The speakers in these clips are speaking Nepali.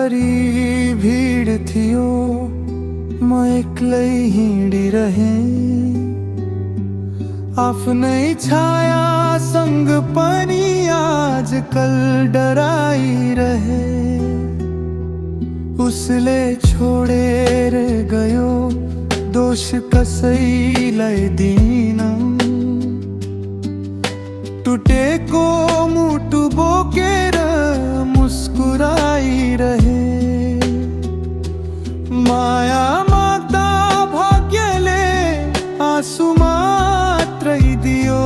भरी भीड़ थियो म एक्लै हिँडिरहे। आफ्नै छाया सँग पनि आजकल डराइरहे। उसले छोडेर गयो दोष कसैलाई दिन। टुटेको मुटु बोकेर मुस्कुराइरहे। माया माग्दा भाग्यले आँसु मात्रै दियो।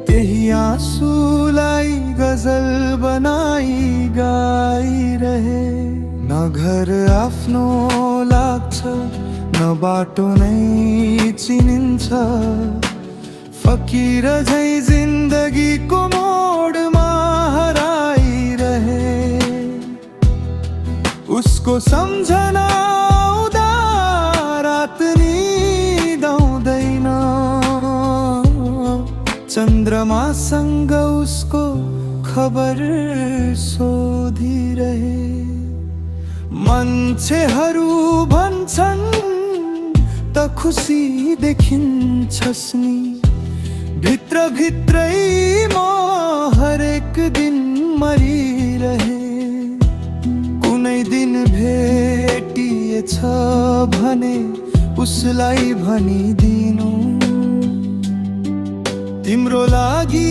त्यही आँसुलाई गजल बनाई गाइरहे। न घर आफ्नो लाग्छ न बाटो नै चिनिन्छ। फकीर झै जिन्दगीको मोडमा हराइरहे। उसको सम्झना आउँदा रात निद आउँदैन। चन्द्रमासँग उसको खबर सोधिरहे। मान्छेहरू भन्छन् त खुसी देखिन्छस् नि। भित्र भित्रै म हरेक दिन मरिरहे। कुनै दिन भेटिएछ भने उसलाई भनिदिनु। तिम्रो लागि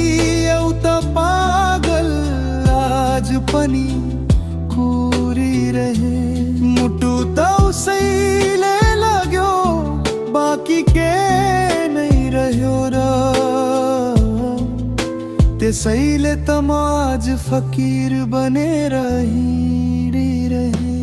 एउटा पागल आज पनि कुरिरहे। मुटु त उसैले लाग्यो बाँकी के नै रह्यो र। त्यसैले त म आज फकीर बनेर हिँडिरहे।